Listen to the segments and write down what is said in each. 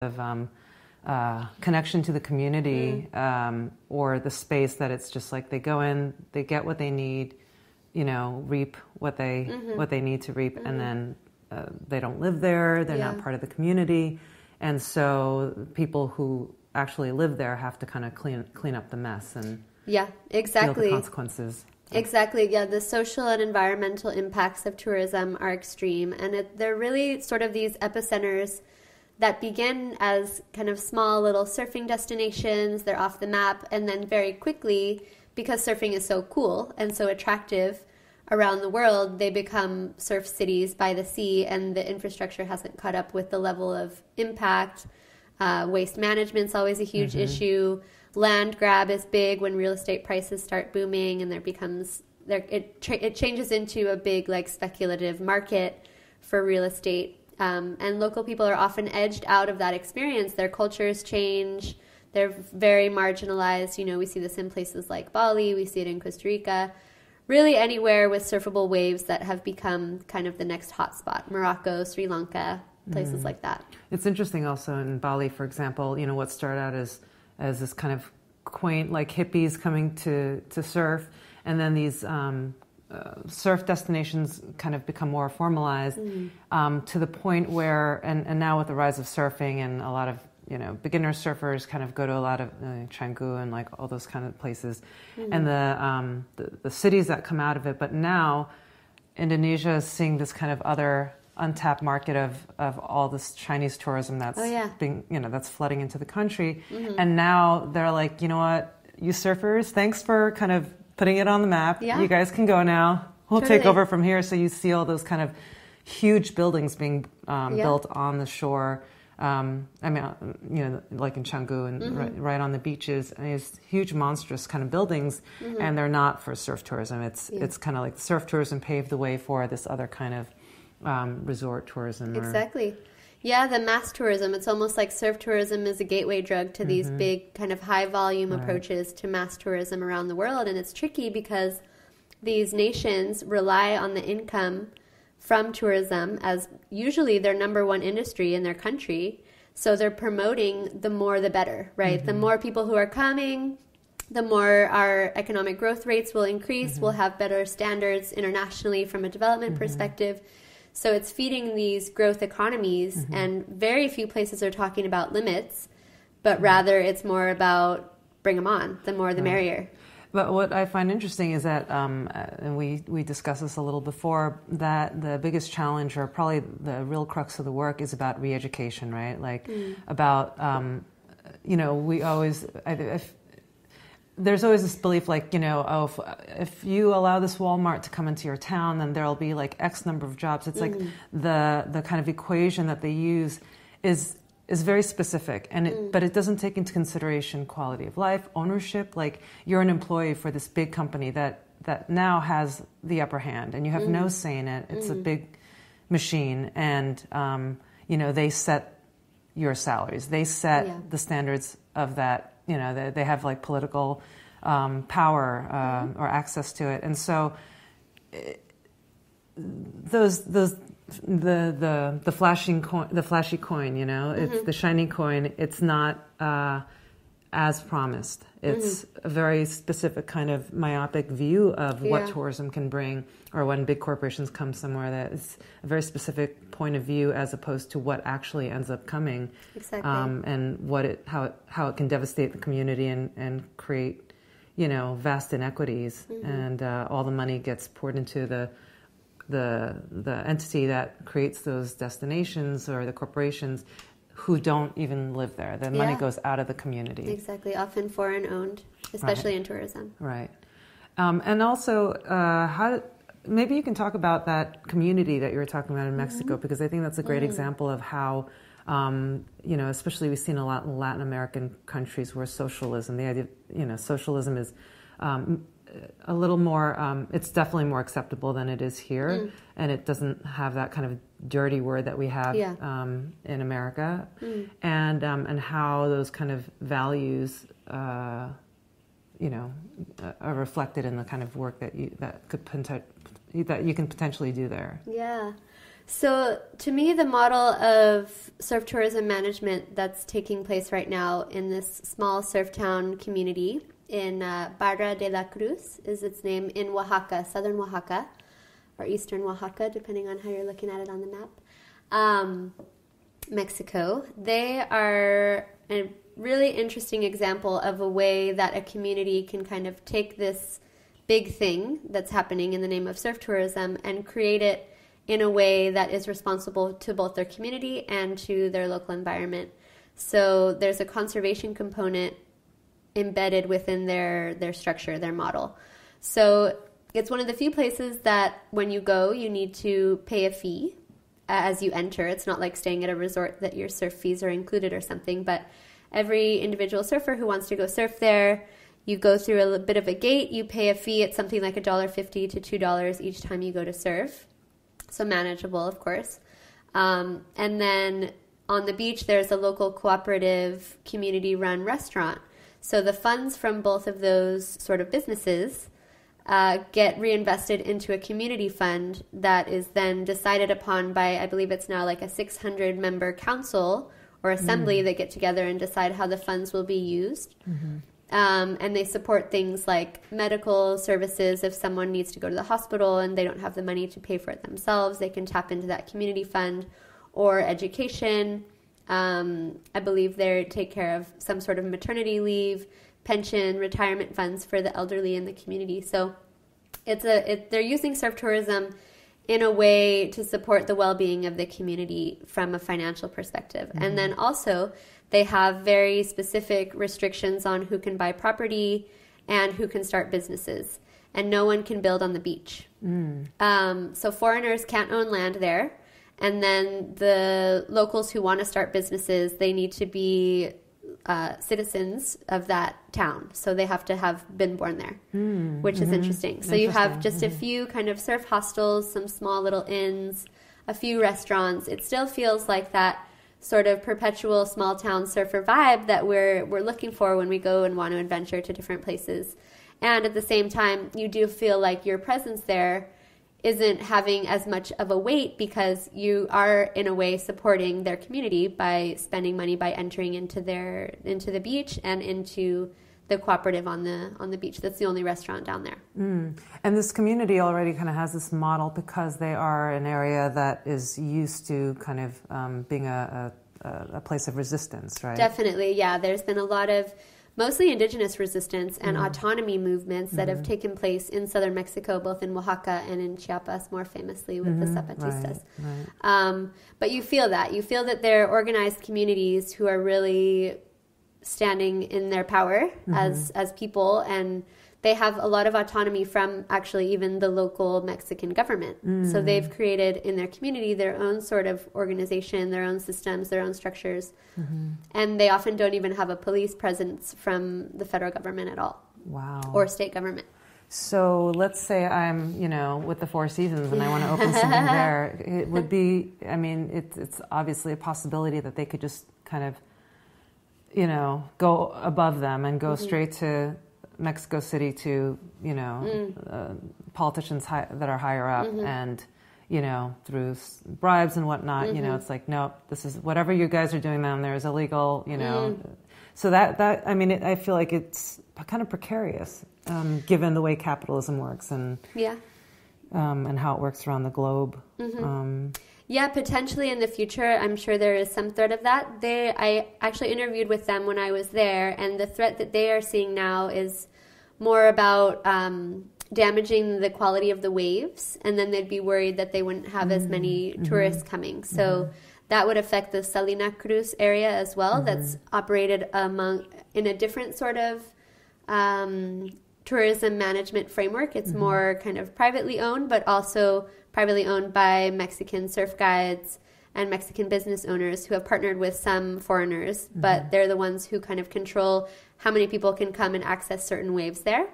of connection to the community, or the space that it's just like they go in, they get what they need, reap what they need to reap, and then they don't live there, they're not part of the community, and so people who actually live there have to kind of clean up the mess and feel the consequences. Exactly, yeah. The social and environmental impacts of tourism are extreme, and they're really sort of these epicenters that begin as kind of small little surfing destinations. They're off the map, and then very quickly, because surfing is so cool and so attractive around the world, they become surf cities by the sea, and the infrastructure hasn't caught up with the level of impact. Waste management's always a huge issue. Land grab is big when real estate prices start booming, and it changes into a big speculative market for real estate. And local people are often edged out of that experience. Their cultures change. They're very marginalized. We see this in places like Bali. We see it in Costa Rica. Really anywhere with surfable waves that have become kind of the next hotspot. Morocco, Sri Lanka, places like that. It's interesting also in Bali, for example, what started out as this kind of quaint, hippies coming to surf, and then these surf destinations kind of become more formalized, to the point where, and now with the rise of surfing and a lot of beginner surfers kind of go to a lot of Canggu and all those kind of places, and the cities that come out of it. But now Indonesia is seeing this kind of other untapped market of all this Chinese tourism that's being that's flooding into the country, and now they're like, you know what, you surfers, thanks for kind of putting it on the map. You guys can go now. We'll take over from here. So you see all those kind of huge buildings being built on the shore. Like in Canggu and right on the beaches, and these huge, monstrous kind of buildings, and they're not for surf tourism. It's kind of like surf tourism paved the way for this other kind of resort tourism. Exactly. Yeah, the mass tourism. It's almost like surf tourism is a gateway drug to these big kind of high volume approaches to mass tourism around the world. And it's tricky because these nations rely on the income from tourism as usually their number one industry in their country. So they're promoting the more the better, right? The more people who are coming, the more our economic growth rates will increase. We'll have better standards internationally from a development perspective. So it's feeding these growth economies, and very few places are talking about limits, but rather it's more about bring them on, the more the merrier. But what I find interesting is that, and we discussed this a little before, that the biggest challenge, or probably the real crux of the work, is about re-education, right? About, we always... There's always this belief if you allow this Walmart to come into your town, then there'll be X number of jobs. It's the kind of equation that they use is very specific, but it doesn't take into consideration quality of life, ownership. You're an employee for this big company that now has the upper hand, and you have no say in it. It's a big machine, and they set your salaries. They set the standards of that. They have political power or access to it, and so the flashy coin, it's the shiny coin. It's not as promised. It's a very specific kind of myopic view of what tourism can bring, or when big corporations come somewhere, that it's a very specific point of view as opposed to what actually ends up coming. Exactly. And how it can devastate the community and create, vast inequities, and all the money gets poured into the entity that creates those destinations, or the corporations who don't even live there. The money goes out of the community. Exactly, often foreign owned, especially in tourism. Right. And also, maybe you can talk about that community that you were talking about in Mexico, because I think that's a great example of how, especially we've seen a lot in Latin American countries where socialism, the idea, socialism is a little more, it's definitely more acceptable than it is here, and it doesn't have that kind of dirty word that we have in America, and how those kind of values, are reflected in the kind of work that you can potentially do there. Yeah. So to me, the model of surf tourism management that's taking place right now in this small surf town community in Barra de la Cruz is its name, in Oaxaca, southern Oaxaca, or eastern Oaxaca, depending on how you're looking at it on the map, Mexico. They are a really interesting example of a way that a community can kind of take this big thing that's happening in the name of surf tourism and create it in a way that is responsible to both their community and to their local environment. So there's a conservation component embedded within their structure, their model. So it's one of the few places that when you go, you need to pay a fee as you enter. It's not like staying at a resort that your surf fees are included or something, but every individual surfer who wants to go surf there, you go through a bit of a gate, you pay a fee. It's something like $1.50 to $2 each time you go to surf. So manageable, of course. And then on the beach, there's a local cooperative community-run restaurant. So the funds from both of those sort of businesses get reinvested into a community fund that is then decided upon by, I believe it's now like a 600-member council or assembly that get together and decide how the funds will be used. And they support things like medical services. If someone needs to go to the hospital and they don't have the money to pay for it themselves, they can tap into that community fund. Or education. I believe they take care of some sort of maternity leave, pension, retirement funds for the elderly in the community. So they're using surf tourism in a way to support the well-being of the community from a financial perspective. And then also they have very specific restrictions on who can buy property and who can start businesses. And no one can build on the beach. So foreigners can't own land there. And then the locals who want to start businesses, they need to be citizens of that town. So they have to have been born there, which is interesting. So you have just a few kind of surf hostels, some small little inns, a few restaurants. It still feels like that sort of perpetual small town surfer vibe that we're looking for when we go and want to adventure to different places. And at the same time, you do feel like your presence there isn't having as much of a weight because you are in a way supporting their community by spending money by entering into the beach and into the cooperative on the beach. That's the only restaurant down there. And this community already kind of has this model because they are an area that is used to kind of being a place of resistance, right? Definitely, yeah. There's been a lot of mostly indigenous resistance and autonomy movements that have taken place in southern Mexico, both in Oaxaca and in Chiapas, more famously with the Zapatistas. Right. But you feel that. You feel that they're organized communities who are really standing in their power as people, and they have a lot of autonomy from actually even the local Mexican government. So they've created in their community their own sort of organization, their own systems, their own structures. And they often don't even have a police presence from the federal government at all. Wow. Or state government. So let's say I'm, with the Four Seasons and I want to open something there. It would be, it's obviously a possibility that they could just kind of, go above them and go straight to Mexico City to, politicians that are higher up and, through bribes and whatnot, it's like, nope, this is whatever you guys are doing down there is illegal, So I feel like it's kind of precarious, given the way capitalism works and how it works around the globe. Yeah, potentially in the future, I'm sure there is some threat of that. I actually interviewed with them when I was there, and the threat that they are seeing now is more about damaging the quality of the waves, and then they'd be worried that they wouldn't have as many tourists coming. So that would affect the Salina Cruz area as well. That's operated in a different sort of tourism management framework. It's more kind of privately owned, but also privately owned by Mexican surf guides and Mexican business owners who have partnered with some foreigners, but they're the ones who kind of control how many people can come and access certain waves there.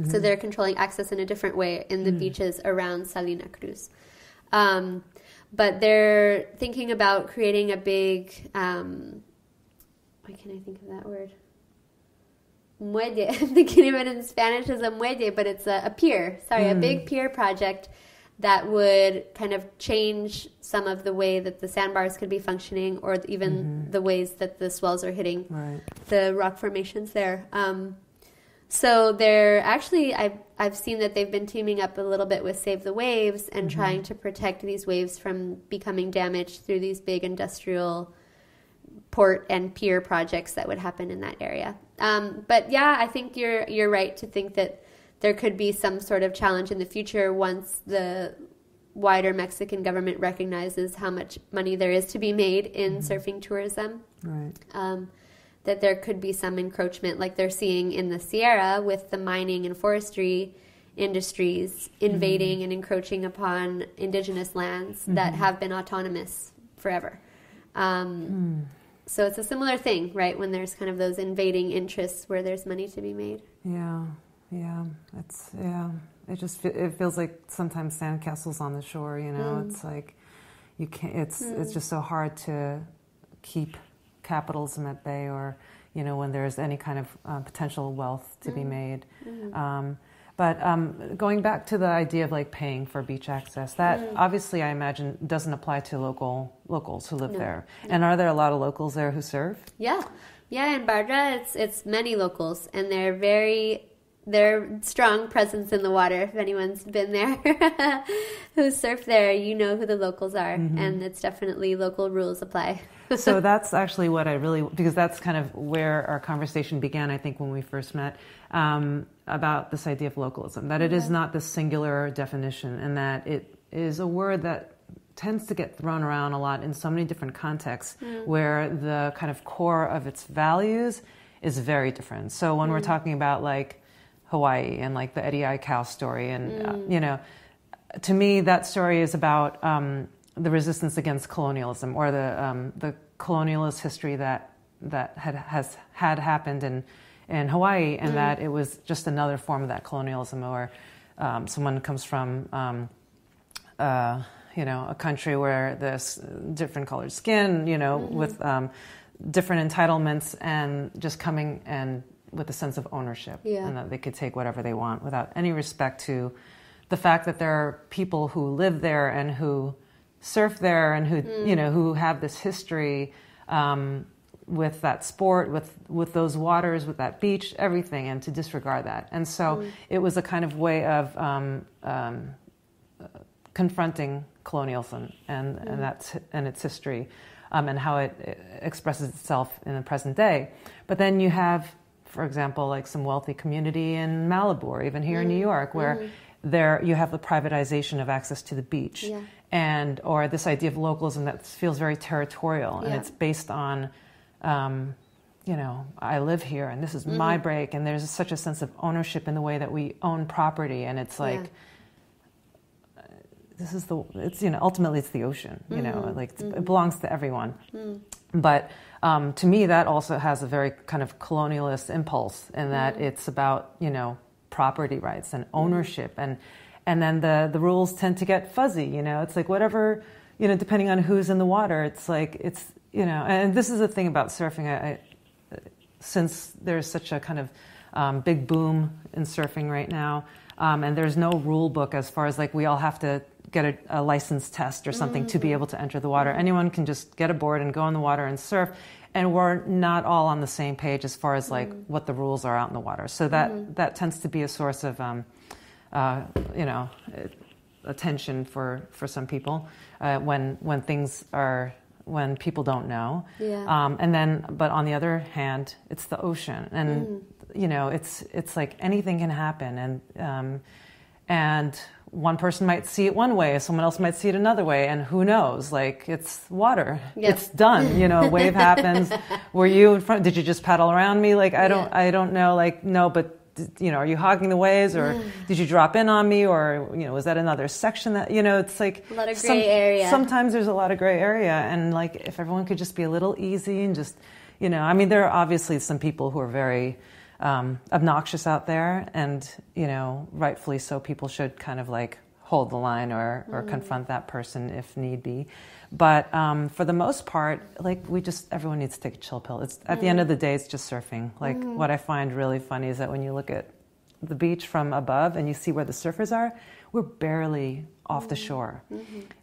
So they're controlling access in a different way in the beaches around Salina Cruz. But they're thinking about creating a big, why can't I think of that word? Muelle. I'm thinking of it in Spanish as a muelle, but it's a pier. Sorry, a big pier project that would kind of change some of the way that the sandbars could be functioning, or even the ways that the swells are hitting the rock formations there. So they're actually, I've seen that they've been teaming up a little bit with Save the Waves and trying to protect these waves from becoming damaged through these big industrial port and pier projects that would happen in that area. But yeah, I think you're right to think that there could be some sort of challenge in the future once the wider Mexican government recognizes how much money there is to be made in surfing tourism. Right. That there could be some encroachment like they're seeing in the Sierra with the mining and forestry industries invading and encroaching upon indigenous lands that have been autonomous forever. So it's a similar thing, right, when there's kind of those invading interests where there's money to be made. It feels like sometimes sandcastles on the shore, you know. It's like you can't, it's just so hard to keep capitalism at bay, or, you know, when there's any kind of potential wealth to be made. But going back to the idea of like paying for beach access, that obviously I imagine doesn't apply to locals who live there. And are there a lot of locals there who surf? Yeah, in Barra it's many locals, and they're strong presence in the water. If anyone's been there who surfed there, you know who the locals are, and it's definitely local rules apply. So that's actually what because that's kind of where our conversation began, I think, when we first met, about this idea of localism, that it is not this singular definition, and that it is a word that tends to get thrown around a lot in so many different contexts where the kind of core of its values is very different. So when we're talking about like Hawaii and like the Eddie Aikau story, and you know, to me that story is about the resistance against colonialism, or the colonialist history that had happened in Hawaii, and that it was just another form of that colonialism, or someone comes from you know, a country where there's different colored skin, you know, with different entitlements, and just coming and with a sense of ownership, and that they could take whatever they want without any respect to the fact that there are people who live there and who surf there and who, you know, who have this history with that sport, with those waters, with that beach, everything, and to disregard that. And so it was a kind of way of confronting colonialism and its history, and how it expresses itself in the present day. But then you have, for example, like some wealthy community in Malibu, or even here in New York, where there you have the privatization of access to the beach, and or this idea of localism that feels very territorial, and it's based on, you know, I live here and this is my break, and there's such a sense of ownership in the way that we own property, and it's like it's you know, ultimately it's the ocean, you know, like it belongs to everyone. But to me, that also has a very kind of colonialist impulse, in that it's about, you know, property rights and ownership, and then the rules tend to get fuzzy, you know. It's like whatever, you know, depending on who's in the water, it's like, it's, you know, and this is the thing about surfing. Since there's such a kind of big boom in surfing right now, and there's no rule book as far as like we all have to get a license test or something to be able to enter the water. Anyone can just get a board and go in the water and surf, and we're not all on the same page as far as like what the rules are out in the water. So that tends to be a source of you know, attention for some people when things are, when people don't know. And then, but on the other hand, it's the ocean, and you know, it's like anything can happen, and one person might see it one way, someone else might see it another way, and who knows? Like, it's water. It's done. You know, a wave happens. Were you in front? Did you just paddle around me? Like, I don't know. Like, no, but you know, are you hogging the waves, or did you drop in on me, or, you know, was that another section that, you know, it's like a lot of gray area. Sometimes there's a lot of gray area, and like if everyone could just be a little easy and just, you know, I mean, there are obviously some people who are very obnoxious out there, and, you know, rightfully so, people should kind of like hold the line or confront that person if need be. But for the most part, like, everyone needs to take a chill pill. It's at the end of the day, it's just surfing. Like, what I find really funny is that when you look at the beach from above and you see where the surfers are, we're barely off the shore.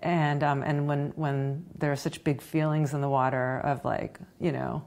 And when there are such big feelings in the water of like, you know,